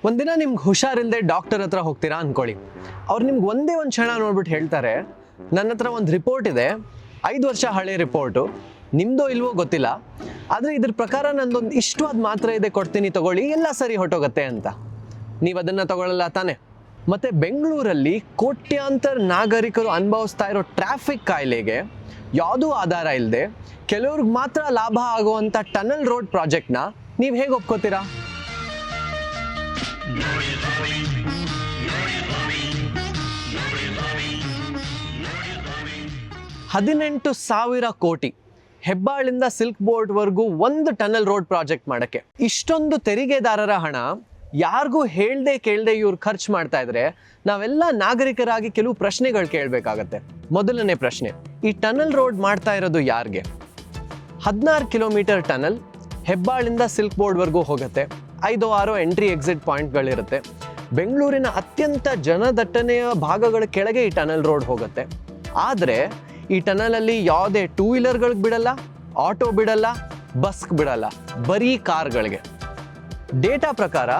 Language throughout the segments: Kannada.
ಒಂದಿನ ನಿಮ್ಗೆ ಹುಷಾರಿಲ್ಲದೆ ಡಾಕ್ಟರ್ ಹತ್ರ ಹೋಗ್ತೀರಾ ಅನ್ಕೊಳ್ಳಿ. ಅವ್ರು ನಿಮ್ಗೆ ಒಂದೇ ಒಂದು ಕ್ಷಣ ನೋಡ್ಬಿಟ್ಟು ಹೇಳ್ತಾರೆ, ನನ್ನ ಹತ್ರ ಒಂದು ರಿಪೋರ್ಟ್ ಇದೆ, 5 ವರ್ಷ ಹಳೆ ರಿಪೋರ್ಟು, ನಿಮ್ದೋ ಇಲ್ವೋ ಗೊತ್ತಿಲ್ಲ, ಆದರೆ ಇದ್ರ ಪ್ರಕಾರ ನಂದೊಂದು ಇಷ್ಟವಾದ ಮಾತ್ರೆ ಇದೆ, ಕೊಡ್ತೀನಿ ತಗೊಳ್ಳಿ, ಎಲ್ಲ ಸರಿ ಹೊಟ್ಟೋಗತ್ತೆ ಅಂತ. ನೀವು ಅದನ್ನು ತಗೊಳ್ಳಲ್ಲ ತಾನೆ? ಮತ್ತು ಬೆಂಗಳೂರಲ್ಲಿ ಕೋಟ್ಯಾಂತರ ನಾಗರಿಕರು ಅನುಭವಿಸ್ತಾ ಇರೋ ಟ್ರಾಫಿಕ್ ಕಾಯಿಲೆಗೆ ಯಾವುದೂ ಆಧಾರ ಇಲ್ಲದೆ ಕೆಲವ್ರಿಗೆ ಮಾತ್ರ ಲಾಭ ಆಗುವಂಥ ಟನಲ್ ರೋಡ್ ಪ್ರಾಜೆಕ್ಟ್ನ ನೀವು ಹೇಗೆ ಒಪ್ಕೋತೀರಾ? $18,000 ಕೋಟಿ ಹೆಬ್ಬಾಳಿಂದ ಸಿಲ್ಕ್ ಬೋರ್ಡ್ವರೆಗೂ ಒಂದು ಟನಲ್ ರೋಡ್ ಪ್ರಾಜೆಕ್ಟ್ ಮಾಡೋಕ್ಕೆ ಇಷ್ಟೊಂದು ತೆರಿಗೆದಾರರ ಹಣ ಯಾರಿಗೂ ಹೇಳ್ದೆ ಕೇಳದೆ ಇವ್ರು ಖರ್ಚು ಮಾಡ್ತಾ ಇದ್ರೆ ನಾವೆಲ್ಲ ನಾಗರಿಕರಾಗಿ ಕೆಲವು ಪ್ರಶ್ನೆಗಳು ಕೇಳಬೇಕಾಗತ್ತೆ. ಮೊದಲನೇ ಪ್ರಶ್ನೆ, ಈ ಟನಲ್ ರೋಡ್ ಮಾಡ್ತಾ ಇರೋದು ಯಾರಿಗೆ? 16 ಕಿಲೋಮೀಟರ್ ಟನಲ್ ಹೆಬ್ಬಾಳಿಂದ ಸಿಲ್ಕ್ ಬೋರ್ಡ್ವರೆಗೂ ಹೋಗುತ್ತೆ. 5-6 ಎಂಟ್ರಿ ಎಕ್ಸಿಟ್ ಪಾಯಿಂಟ್ಗಳಿರುತ್ತೆ. ಬೆಂಗಳೂರಿನ ಅತ್ಯಂತ ಜನದಟ್ಟಣೆಯ ಭಾಗಗಳ ಕೆಳಗೆ ಈ ಟನಲ್ ರೋಡ್ ಹೋಗುತ್ತೆ. ಆದರೆ ಈ ಟನಲಲ್ಲಿ ಯಾವುದೇ 2 ವೀಲರ್ಗಳಿಗೆ ಬಿಡಲ್ಲ, ಆಟೋ ಬಿಡಲ್ಲ, ಬಸ್ಗೆ ಬಿಡಲ್ಲ, ಬರೀ ಕಾರ್ಗಳಿಗೆ. ಡೇಟಾ ಪ್ರಕಾರ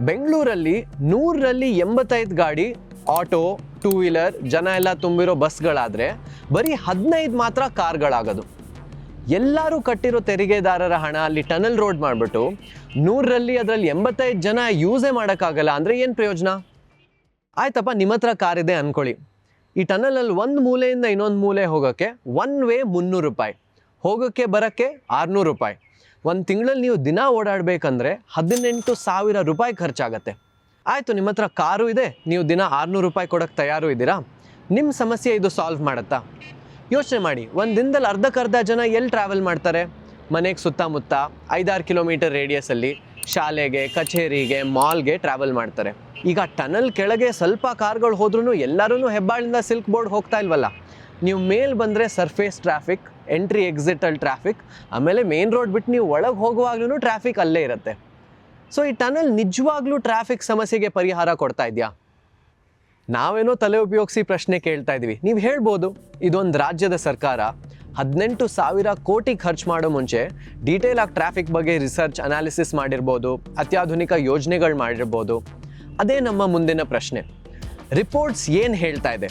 ಬೆಂಗಳೂರಲ್ಲಿ 100ರಲ್ಲಿ 85 ಗಾಡಿ ಆಟೋ, 2 ವೀಲರ್, ಜನ ಎಲ್ಲ ತುಂಬಿರೋ ಬಸ್ಗಳಾದರೆ ಬರೀ 15 ಮಾತ್ರ ಕಾರ್ಗಳಾಗೋದು. ಎಲ್ಲರೂ ಕಟ್ಟಿರೋ ತೆರಿಗೆದಾರರ ಹಣ ಅಲ್ಲಿ ಟನಲ್ ರೋಡ್ ಮಾಡಿಬಿಟ್ಟು 100ರಲ್ಲಿ ಅದರಲ್ಲಿ 85 ಜನ ಯೂಸೇ ಮಾಡೋಕ್ಕಾಗಲ್ಲ ಅಂದರೆ ಏನು ಪ್ರಯೋಜನ? ಆಯ್ತಪ್ಪ, ನಿಮ್ಮ ಹತ್ರ ಕಾರ್ ಇದೆ ಅಂದ್ಕೊಳ್ಳಿ. ಈ ಟನಲಲ್ಲಿ ಒಂದು ಮೂಲೆಯಿಂದ ಇನ್ನೊಂದು ಮೂಲೆ ಹೋಗೋಕ್ಕೆ ಒನ್ ವೇ $300, ಹೋಗೋಕ್ಕೆ ಬರೋಕ್ಕೆ $600. ಒಂದು ತಿಂಗಳಲ್ಲಿ ನೀವು ದಿನ ಓಡಾಡಬೇಕಂದ್ರೆ $18,000 ಖರ್ಚಾಗತ್ತೆ. ಆಯಿತು, ನಿಮ್ಮ ಹತ್ರ ಕಾರು ಇದೆ, ನೀವು ದಿನ $600 ಕೊಡೋಕ್ಕೆ ತಯಾರು ಇದ್ದೀರಾ? ನಿಮ್ಮ ಸಮಸ್ಯೆ ಇದು ಸಾಲ್ವ್ ಮಾಡುತ್ತಾ? ಯೋಚನೆ ಮಾಡಿ, ಒಂದು ದಿನದಲ್ಲಿ ಅರ್ಧಕ್ಕರ್ಧ ಜನ ಎಲ್ಲಿ ಟ್ರಾವೆಲ್ ಮಾಡ್ತಾರೆ? ಮನೆಗೆ ಸುತ್ತಮುತ್ತ 5-6 ಕಿಲೋಮೀಟರ್ ರೇಡಿಯಸಲ್ಲಿ ಶಾಲೆಗೆ, ಕಚೇರಿಗೆ, ಮಾಲ್ಗೆ ಟ್ರಾವೆಲ್ ಮಾಡ್ತಾರೆ. ಈಗ ಟನಲ್ ಕೆಳಗೆ ಸ್ವಲ್ಪ ಕಾರ್ಗಳು ಹೋದ್ರೂ ಎಲ್ಲರೂ ಹೆಬ್ಬಾಳಿಂದ ಸಿಲ್ಕ್ ಬೋರ್ಡ್ ಹೋಗ್ತಾ ಇಲ್ವಲ್ಲ. ನೀವು ಮೇಲ್ ಬಂದರೆ ಸರ್ಫೇಸ್ ಟ್ರಾಫಿಕ್, ಎಂಟ್ರಿ ಎಕ್ಸಿಟಲ್ಲಿ ಟ್ರಾಫಿಕ್, ಆಮೇಲೆ ಮೇನ್ ರೋಡ್ ಬಿಟ್ಟು ನೀವು ಒಳಗೆ ಹೋಗುವಾಗ್ಲೂ ಟ್ರಾಫಿಕ್ ಅಲ್ಲೇ ಇರುತ್ತೆ. ಸೊ ಈ ಟನಲ್ ನಿಜವಾಗ್ಲೂ ಟ್ರಾಫಿಕ್ ಸಮಸ್ಯೆಗೆ ಪರಿಹಾರ ಕೊಡ್ತಾ ಇದೆಯಾ? ನಾವೇನೋ ತಲೆ ಉಪಯೋಗಿಸಿ ಪ್ರಶ್ನೆ ಕೇಳ್ತಾ ಇದ್ದೀವಿ. ನೀವು ಹೇಳ್ಬೋದು, ಇದೊಂದು ರಾಜ್ಯದ ಸರ್ಕಾರ 18,000 ಕೋಟಿ ಖರ್ಚು ಮಾಡೋ ಮುಂಚೆ ಡೀಟೇಲ್ ಆಗಿ ಟ್ರಾಫಿಕ್ ಬಗ್ಗೆ ರಿಸರ್ಚ್ ಅನಾಲಿಸಿಸ್ ಮಾಡಿರ್ಬೋದು, ಅತ್ಯಾಧುನಿಕ ಯೋಜನೆಗಳು ಮಾಡಿರ್ಬೋದು. ಅದೇ ನಮ್ಮ ಮುಂದಿನ ಪ್ರಶ್ನೆ. ರಿಪೋರ್ಟ್ಸ್ ಏನು ಹೇಳ್ತಾ ಇದೆ?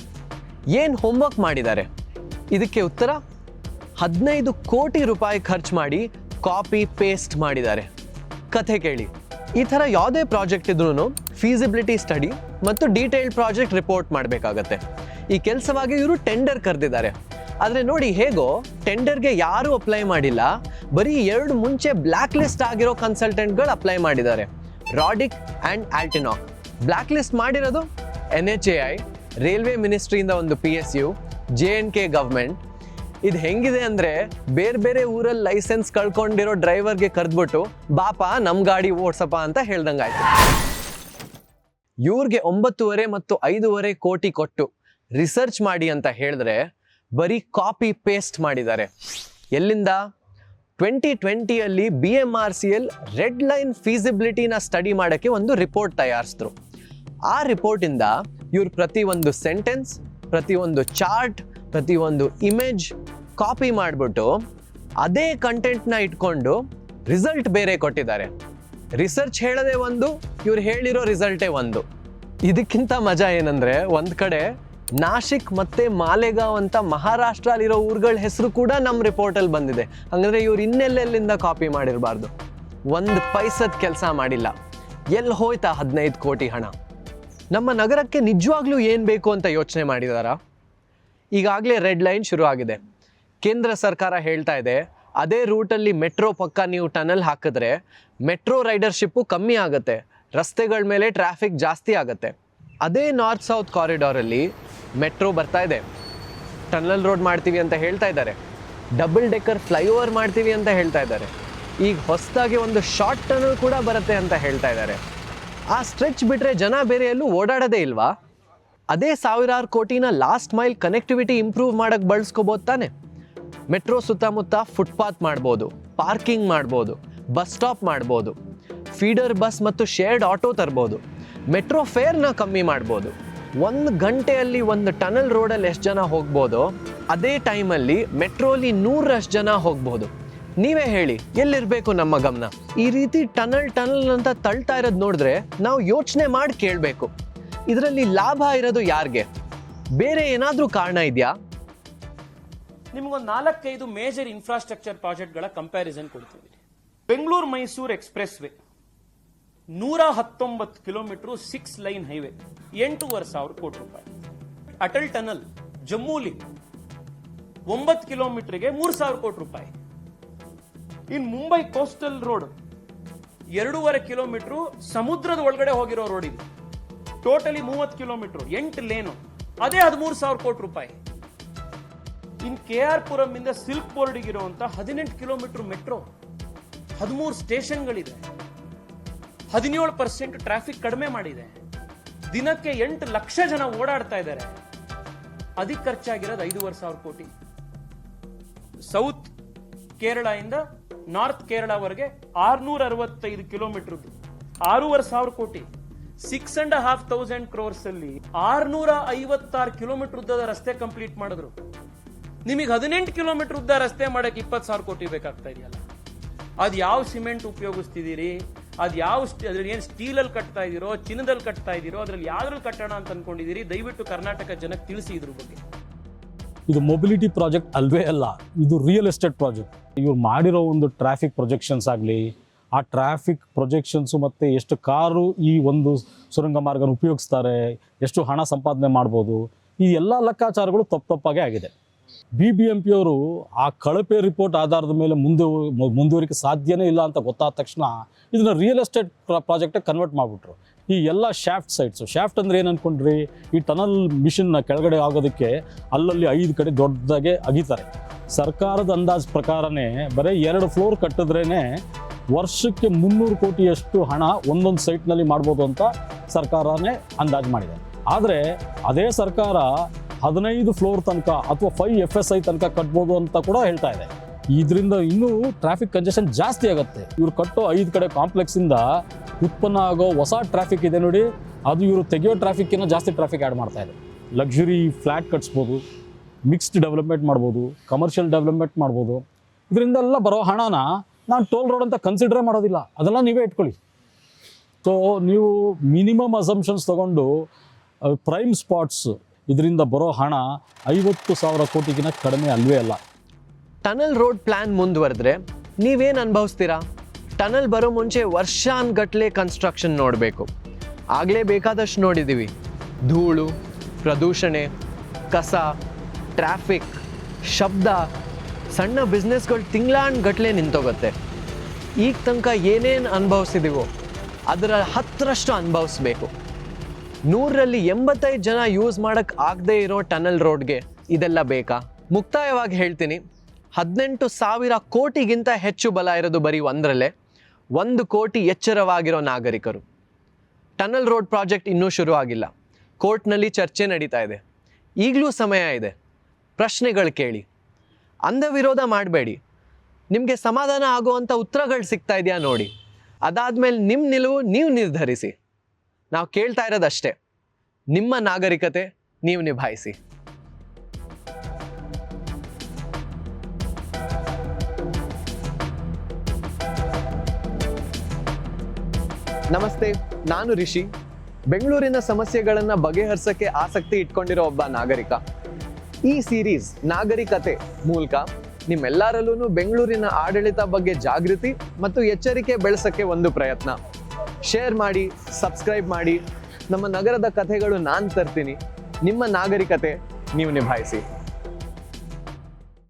ಏನು ಹೋಮ್ವರ್ಕ್ ಮಾಡಿದ್ದಾರೆ? ಇದಕ್ಕೆ ಉತ್ತರ $15 ಕೋಟಿ ಖರ್ಚು ಮಾಡಿ ಕಾಪಿ ಪೇಸ್ಟ್ ಮಾಡಿದ್ದಾರೆ. ಕಥೆ ಕೇಳಿ. ಈ ಥರ ಯಾವುದೇ ಪ್ರಾಜೆಕ್ಟ್ ಇದ್ರೂ ಫೀಸಿಬಿಲಿಟಿ ಸ್ಟಡಿ ಮತ್ತು ಡೀಟೇಲ್ಡ್ ಪ್ರಾಜೆಕ್ಟ್ ರಿಪೋರ್ಟ್ ಮಾಡಬೇಕಾಗತ್ತೆ. ಈ ಕೆಲಸವಾಗಿ ಇವರು ಟೆಂಡರ್ ಕರೆದಿದ್ದಾರೆ. ಆದರೆ ನೋಡಿ, ಹೇಗೋ ಟೆಂಡರ್ಗೆ ಯಾರೂ ಅಪ್ಲೈ ಮಾಡಿಲ್ಲ, ಬರೀ 2 ಮುಂಚೆ ಬ್ಲ್ಯಾಕ್ ಲಿಸ್ಟ್ ಆಗಿರೋ ಕನ್ಸಲ್ಟೆಂಟ್ಗಳು ಅಪ್ಲೈ ಮಾಡಿದ್ದಾರೆ, ರಾಡಿಕ್ ಆ್ಯಂಡ್ ಆಲ್ಟಿನಾಕ್. ಬ್ಲ್ಯಾಕ್ ಲಿಸ್ಟ್ ಮಾಡಿರೋದು NHAI, ರೈಲ್ವೆ ಮಿನಿಸ್ಟ್ರಿಯಿಂದ ಒಂದು PSU, JNK ಗವರ್ಮೆಂಟ್. ಇದು ಹೆಂಗಿದೆ ಅಂದರೆ, ಬೇರೆ ಬೇರೆ ಊರಲ್ಲಿ ಲೈಸೆನ್ಸ್ ಕಳ್ಕೊಂಡಿರೋ ಡ್ರೈವರ್ಗೆ ಕರೆದ್ಬಿಟ್ಟು ಬಾಪ ನಮ್ಮ ಗಾಡಿ ಓಡಿಸಪ್ಪ ಅಂತ ಹೇಳ್ದಂಗಾಯ್ತು. ಇವ್ರಿಗೆ 9.5 ಮತ್ತು 5.5 ಕೋಟಿ ಕೊಟ್ಟು ರಿಸರ್ಚ್ ಮಾಡಿ ಅಂತ ಹೇಳಿದ್ರೆ ಬರೀ ಕಾಪಿ ಪೇಸ್ಟ್ ಮಾಡಿದ್ದಾರೆ. ಎಲ್ಲಿಂದ? 2020ಯಲ್ಲಿ BMRCL ರೆಡ್ ಲೈನ್ ಫೀಸಿಬಿಲಿಟಿನ ಸ್ಟಡಿ ಮಾಡೋಕ್ಕೆ ಒಂದು ರಿಪೋರ್ಟ್ ತಯಾರಿಸಿದ್ರು. ಆ ರಿಪೋರ್ಟಿಂದ ಇವ್ರು ಪ್ರತಿಯೊಂದು ಸೆಂಟೆನ್ಸ್, ಪ್ರತಿಯೊಂದು ಚಾರ್ಟ್, ಪ್ರತಿಯೊಂದು ಇಮೇಜ್ ಕಾಪಿ ಮಾಡಿಬಿಟ್ಟು ಅದೇ ಕಂಟೆಂಟ್ನ ಇಟ್ಕೊಂಡು ರಿಸಲ್ಟ್ ಬೇರೆ ಕೊಟ್ಟಿದ್ದಾರೆ. ರಿಸರ್ಚ್ ಹೇಳೋದೇ ಒಂದು, ಇವ್ರು ಹೇಳಿರೋ ರಿಸಲ್ಟೇ ಒಂದು. ಇದಕ್ಕಿಂತ ಮಜಾ ಏನಂದರೆ, ಒಂದು ಕಡೆ ನಾಶಿಕ್ ಮತ್ತು ಮಾಲೆಗಾಂವ್ ಅಂತ ಮಹಾರಾಷ್ಟ್ರಲ್ಲಿರೋ ಊರುಗಳ ಹೆಸರು ಕೂಡ ನಮ್ಮ ರಿಪೋರ್ಟಲ್ಲಿ ಬಂದಿದೆ. ಹಾಗಂದರೆ ಇವ್ರು ಇನ್ನೆಲ್ಲೆಲ್ಲಿಂದ ಕಾಪಿ ಮಾಡಿರಬಾರ್ದು. 1 ಪೈಸದ ಕೆಲಸ ಮಾಡಿಲ್ಲ. ಎಲ್ಲಿ ಹೋಯ್ತಾ 15 ಕೋಟಿ ಹಣ? ನಮ್ಮ ನಗರಕ್ಕೆ ನಿಜವಾಗ್ಲೂ ಏನು ಬೇಕು ಅಂತ ಯೋಚನೆ ಮಾಡಿದಾರಾ? ಈಗಾಗಲೇ ರೆಡ್ ಲೈನ್ ಶುರು ಆಗಿದೆ. ಕೇಂದ್ರ ಸರ್ಕಾರ ಹೇಳ್ತಾ ಇದೆ, ಅದೇ ರೂಟಲ್ಲಿ ಮೆಟ್ರೋ ಪಕ್ಕ ನೀವು ಟನಲ್ ಹಾಕಿದ್ರೆ ಮೆಟ್ರೋ ರೈಡರ್ಶಿಪ್ಪು ಕಮ್ಮಿ ಆಗುತ್ತೆ, ರಸ್ತೆಗಳ ಮೇಲೆ ಟ್ರಾಫಿಕ್ ಜಾಸ್ತಿ ಆಗುತ್ತೆ. ಅದೇ ನಾರ್ತ್ ಸೌತ್ ಕಾರಿಡಾರಲ್ಲಿ ಮೆಟ್ರೋ ಬರ್ತಾ ಇದೆ, ಟನಲ್ ರೋಡ್ ಮಾಡ್ತೀವಿ ಅಂತ ಹೇಳ್ತಾ ಇದ್ದಾರೆ, ಡಬಲ್ ಡೆಕ್ಕರ್ ಫ್ಲೈಓವರ್ ಮಾಡ್ತೀವಿ ಅಂತ ಹೇಳ್ತಾ ಇದ್ದಾರೆ. ಈಗ ಹೊಸದಾಗಿ ಒಂದು ಶಾರ್ಟ್ ಟನಲ್ ಕೂಡ ಬರುತ್ತೆ ಅಂತ ಹೇಳ್ತಾ ಇದ್ದಾರೆ. ಆ ಸ್ಟ್ರೆಚ್ ಬಿಟ್ಟರೆ ಜನ ಬೇರೆ ಎಲ್ಲೂ ಓಡಾಡೋದೇ ಇಲ್ವಾ? ಅದೇ 1000 ಕೋಟಿನ ಲಾಸ್ಟ್ ಮೈಲ್ ಕನೆಕ್ಟಿವಿಟಿ ಇಂಪ್ರೂವ್ ಮಾಡೋಕ್ಕೆ ಬಳಸ್ಕೋಬೋದು ತಾನೆ. ಮೆಟ್ರೋ ಸುತ್ತಮುತ್ತ ಫುಟ್ಪಾತ್ ಮಾಡ್ಬೋದು, ಪಾರ್ಕಿಂಗ್ ಮಾಡ್ಬೋದು, ಬಸ್ ಸ್ಟಾಪ್ ಮಾಡ್ಬೋದು, ಫೀಡರ್ ಬಸ್ ಮತ್ತು ಶೇರ್ಡ್ ಆಟೋ ತರ್ಬೋದು, ಮೆಟ್ರೋ ಫೇರ್ನ ಕಮ್ಮಿ ಮಾಡ್ಬೋದು. 1 ಗಂಟೆಯಲ್ಲಿ ಒಂದು ಟನಲ್ ರೋಡಲ್ಲಿ ಎಷ್ಟು ಜನ ಹೋಗ್ಬೋದೋ ಅದೇ ಟೈಮಲ್ಲಿ ಮೆಟ್ರೋಲಿ 100ರಷ್ಟು ಜನ ಹೋಗ್ಬೋದು. ನೀವೇ ಹೇಳಿ, ಎಲ್ಲಿರ್ಬೇಕು ನಮ್ಮ ಗಮನ? ಈ ರೀತಿ ಟನಲ್ ಅಂತ ತಳ್ತಾ ಇರೋದು ನೋಡಿದ್ರೆ ನಾವು ಯೋಚನೆ ಮಾಡಿ ಕೇಳಬೇಕು, ಇದರಲ್ಲಿ ಲಾಭ ಇರೋದು ಯಾರಿಗೆ? ಬೇರೆ ಏನಾದ್ರೂ ಕಾರಣ ಇದೆಯಾ? ನಿಮಗೊಂದು 4-5 ಮೇಜರ್ ಇನ್ಫ್ರಾಸ್ಟ್ರಕ್ಚರ್ ಪ್ರಾಜೆಕ್ಟ್ಗಳ ಕಂಪ್ಯಾರಿಸನ್ ಕೊಡ್ತೀವಿ. Bengaluru Mysuru express way 119 kilometre 6 line highway 8,500 ಕೋಟಿ ರೂಪಾಯಿ. ಅಟಲ್ ಟನಲ್ ಜಮ್ಮೂಲಿ 9 ಕಿಲೋಮೀಟರ್ಗೆ 3,000 ಕೋಟಿ ರೂಪಾಯಿ. ಇನ್ ಮುಂಬೈ ಕೋಸ್ಟಲ್ ರೋಡ್ 2.5 ಕಿಲೋಮೀಟರ್ ಸಮುದ್ರದ ಒಳಗಡೆ ಹೋಗಿರೋ ರೋಡ್ ಇದು. ಟೋಟಲಿ 30 ಕಿಲೋಮೀಟರ್ 8 ಲೇನು, ಅದೇ 13,000 ಕೋಟಿ ರೂಪಾಯಿ. ಇನ್ KR ಪುರಂ ಇಂದ ಸಿಲ್ಕ್ ಬೋರ್ಡ್ ಇರುವಂತ 18 ಕಿಲೋಮೀಟರ್ ಮೆಟ್ರೋ, 13 ಸ್ಟೇಷನ್ಗಳಿದೆ, 17% ಟ್ರಾಫಿಕ್ ಕಡಿಮೆ ಮಾಡಿದೆ, ದಿನಕ್ಕೆ 8 ಲಕ್ಷ ಜನ ಓಡಾಡ್ತಾ ಇದ್ದಾರೆ. ಅದಕ್ಕೆ ಖರ್ಚಾಗಿರೋದು 5,500 ಕೋಟಿ. ಸೌತ್ ಕೇರಳ ಇಂದ ನಾರ್ತ್ ಕೇರಳವರೆಗೆ 665 ಕಿಲೋಮೀಟರ್ 6,500 ಕೋಟಿ. 6,500 crores ಅಲ್ಲಿ 656 ಕಿಲೋಮೀಟರ್ ಉದ್ದದ ರಸ್ತೆ ಕಂಪ್ಲೀಟ್ ಮಾಡಿದ್ರು. ನಿಮಗೆ 18 ಕಿಲೋಮೀಟರ್ ಉದ್ದ ರಸ್ತೆ ಮಾಡಕ್ಕೆ 20,000 ಕೋಟಿ ಬೇಕಾಗ್ತಾ ಇದೆಯಲ್ಲ. ಅದ್ ಯಾವ ಸಿಮೆಂಟ್ ಉಪಯೋಗಿಸ್ತಿದ್ದೀರಿ? ಅದ್ ಯಾವ ಅದ್ರಲ್ಲಿ ಏನ್ ಸ್ಟೀಲ್ ಅಲ್ಲಿ ಕಟ್ತಾ ಇದೀರೋ, ಚಿನ್ನದಲ್ಲಿ ಕಟ್ತಾ ಇದೀರೋ, ಅದ್ರಲ್ಲಿ ಯಾವ್ದ್ರಲ್ಲಿ ಕಟ್ಟೋಣ ಅಂತ ಅನ್ಕೊಂಡಿದ್ದೀರಿ? ದಯವಿಟ್ಟು ಕರ್ನಾಟಕ ಜನಕ್ಕೆ ತಿಳಿಸಿ ಇದ್ರ ಬಗ್ಗೆ. ಇದು ಮೊಬಿಲಿಟಿ ಪ್ರಾಜೆಕ್ಟ್ ಅಲ್ವೇ ಅಲ್ಲ, ಇದು ರಿಯಲ್ ಎಸ್ಟೇಟ್ ಪ್ರಾಜೆಕ್ಟ್. ಇವ್ರು ಮಾಡಿರೋ ಒಂದು ಟ್ರಾಫಿಕ್ ಪ್ರೊಜೆಕ್ಷನ್ಸ್ ಆಗಲಿ, ಆ ಟ್ರಾಫಿಕ್ ಪ್ರೊಜೆಕ್ಷನ್ಸು ಮತ್ತು ಎಷ್ಟು ಕಾರು ಈ ಒಂದು ಸುರಂಗ ಮಾರ್ಗನ ಉಪಯೋಗಿಸ್ತಾರೆ, ಎಷ್ಟು ಹಣ ಸಂಪಾದನೆ ಮಾಡ್ಬೋದು, ಈ ಎಲ್ಲ ಲೆಕ್ಕಾಚಾರಗಳು ತಪ್ಪಾಗೇ ಆಗಿದೆ. BBMP ಅವರು ಆ ಕಳಪೆ ರಿಪೋರ್ಟ್ ಆಧಾರದ ಮೇಲೆ ಮುಂದುವರಿಕೆ ಸಾಧ್ಯನೇ ಇಲ್ಲ ಅಂತ ಗೊತ್ತಾದ ತಕ್ಷಣ ಇದನ್ನ ರಿಯಲ್ ಎಸ್ಟೇಟ್ ಪ್ರಾಜೆಕ್ಟಾಗಿ ಕನ್ವರ್ಟ್ ಮಾಡಿಬಿಟ್ರು. ಈ ಎಲ್ಲ ಶಾಫ್ಟ್ ಸೈಟ್ಸು, ಶಾಫ್ಟ್ ಅಂದರೆ ಏನು ಅಂದ್ಕೊಂಡ್ರಿ? ಈ ಟನಲ್ ಮಿಷನ್ನ ಕೆಳಗಡೆ ಆಗೋದಕ್ಕೆ ಅಲ್ಲಲ್ಲಿ 5 ಕಡೆ ದೊಡ್ಡದಾಗೆ ಅಗಿತಾರೆ. ಸರ್ಕಾರದ ಅಂದಾಜು ಪ್ರಕಾರನೇ ಬರೀ 2 ಫ್ಲೋರ್ ಕಟ್ಟಿದ್ರೇ ವರ್ಷಕ್ಕೆ 300 ಕೋಟಿಯಷ್ಟು ಹಣ ಒಂದೊಂದು ಸೈಟ್ನಲ್ಲಿ ಮಾಡ್ಬೋದು ಅಂತ ಸರ್ಕಾರನೇ ಅಂದಾಜು ಮಾಡಿದೆ. ಆದರೆ ಅದೇ ಸರ್ಕಾರ 15 ಫ್ಲೋರ್ ತನಕ ಅಥವಾ 5 FSI ತನಕ ಕಟ್ಬೋದು ಅಂತ ಕೂಡ ಹೇಳ್ತಾ ಇದೆ. ಇದರಿಂದ ಇನ್ನೂ ಟ್ರಾಫಿಕ್ ಕಂಜೆಷನ್ ಜಾಸ್ತಿ ಆಗುತ್ತೆ. ಇವ್ರು ಕಟ್ಟೋ 5 ಕಡೆ ಕಾಂಪ್ಲೆಕ್ಸಿಂದ ಉತ್ಪನ್ನ ಆಗೋ ಹೊಸ ಟ್ರಾಫಿಕ್ ಇದೆ ನೋಡಿ, ಅದು ಇವರು ತೆಗೆಯೋ ಟ್ರಾಫಿಕ್ಕಿಂತ ಜಾಸ್ತಿ ಟ್ರಾಫಿಕ್ ಆ್ಯಡ್ ಮಾಡ್ತಾ ಇದೆ. ಲಕ್ಸುರಿ ಫ್ಲ್ಯಾಟ್ ಕಟ್ಸ್ಬೋದು, ಮಿಕ್ಸ್ಡ್ ಡೆವಲಪ್ಮೆಂಟ್ ಮಾಡ್ಬೋದು, ಕಮರ್ಷಿಯಲ್ ಡೆವಲಪ್ಮೆಂಟ್ ಮಾಡ್ಬೋದು. ಇದರಿಂದೆಲ್ಲ ಬರೋ ಹಣನ ನಾನು ಟೋಲ್ ರೋಡ್ ಅಂತ ಕನ್ಸಿಡರೇ ಮಾಡೋದಿಲ್ಲ, ಅದೆಲ್ಲ ನೀವೇ ಇಟ್ಕೊಳ್ಳಿ. ಸೊ ನೀವು ಮಿನಿಮಮ್ ಅಸಂಪ್ಷನ್ಸ್ ತೊಗೊಂಡು ಪ್ರೈಮ್ ಸ್ಪಾಟ್ಸ್ ಇದರಿಂದ ಬರೋ ಹಣ 50,000 ಕೋಟಿಗಿಂತ ಕಡಿಮೆ ಅಲ್ವೇ ಅಲ್ಲ. ಟನಲ್ ರೋಡ್ ಪ್ಲಾನ್ ಮುಂದುವರೆದ್ರೆ ನೀವೇನು ಅನುಭವಿಸ್ತೀರಾ? ಟನಲ್ ಬರೋ ಮುಂಚೆ ವರ್ಷಾನ್ಗಟ್ಲೆ ಕನ್ಸ್ಟ್ರಕ್ಷನ್ ನೋಡಬೇಕು. ಆಗಲೇ ಬೇಕಾದಷ್ಟು ನೋಡಿದ್ದೀವಿ. ಧೂಳು, ಪ್ರದೂಷಣೆ, ಕಸ, ಟ್ರಾಫಿಕ್, ಶಬ್ದ, ಸಣ್ಣ ಬಿಸ್ನೆಸ್ಗಳು ತಿಂಗಳಾನ್ಗಟ್ಲೆ ನಿಂತೋಗುತ್ತೆ. ಈಗ ತನಕ ಏನೇನು ಅನುಭವಿಸಿದೀವೋ ಅದರ 10ರಷ್ಟು ಅನುಭವಿಸ್ಬೇಕು. 100ರಲ್ಲಿ 85 ಜನ ಯೂಸ್ ಮಾಡೋಕ್ಕೆ ಆಗದೆ ಇರೋ ಟನಲ್ ರೋಡ್ಗೆ ಇದೆಲ್ಲ ಬೇಕಾ? ಮುಕ್ತಾಯವಾಗಿ ಹೇಳ್ತೀನಿ, 18,000 ಕೋಟಿಗಿಂತ ಹೆಚ್ಚು ಬಲ ಇರೋದು ಬರೀ ಒಂದರಲ್ಲೇ. 1 ಕೋಟಿ ಎಚ್ಚರವಾಗಿರೋ ನಾಗರಿಕರು. ಟನಲ್ ರೋಡ್ ಪ್ರಾಜೆಕ್ಟ್ ಇನ್ನೂ ಶುರು ಆಗಿಲ್ಲ. ಕೋರ್ಟ್ನಲ್ಲಿ ಚರ್ಚೆ ನಡೀತಾ ಇದೆ. ಈಗಲೂ ಸಮಯ ಇದೆ. ಪ್ರಶ್ನೆಗಳು ಕೇಳಿ, ಅಂಧವಿರೋಧ ಮಾಡಬೇಡಿ. ನಿಮಗೆ ಸಮಾಧಾನ ಆಗುವಂಥ ಉತ್ತರಗಳು ಸಿಗ್ತಾ ಇದೆಯಾ ನೋಡಿ. ಅದಾದಮೇಲೆ ನಿಮ್ಮ ನಿಲುವು ನೀವು ನಿರ್ಧರಿಸಿ. ನಾವು ಕೇಳ್ತಾ ಇರೋದಷ್ಟೇ, ನಿಮ್ಮ ನಾಗರಿಕತೆ ನೀವು ನಿಭಾಯಿಸಿ. ನಮಸ್ತೆ, ನಾನು ರಿಷಿ. ಬೆಂಗಳೂರಿನ ಸಮಸ್ಯೆಗಳನ್ನು ಬಗೆಹರಿಸಕ್ಕೆ ಆಸಕ್ತಿ ಇಟ್ಕೊಂಡಿರೋ ಒಬ್ಬ ನಾಗರಿಕ. ಈ ಸೀರೀಸ್ ನಾಗರಿಕತೆ ಮೂಲಕ ನಿಮ್ಮೆಲ್ಲರಲ್ಲೂ ಬೆಂಗಳೂರಿನ ಆಡಳಿತ ಬಗ್ಗೆ ಜಾಗೃತಿ ಮತ್ತು ಎಚ್ಚರಿಕೆ ಬೆಳೆಸಕ್ಕೆ ಒಂದು ಪ್ರಯತ್ನ. ಶೇರ್ ಮಾಡಿ, ಸಬ್ಸ್ಕ್ರೈಬ್ ಮಾಡಿ. ನಮ್ಮ ನಗರದ ಕಥೆಗಳು ನಾನು ತರ್ತೀನಿ. ನಿಮ್ಮ ನಾಗರಿಕತೆ ನೀವು ನಿಭಾಯಿಸಿ.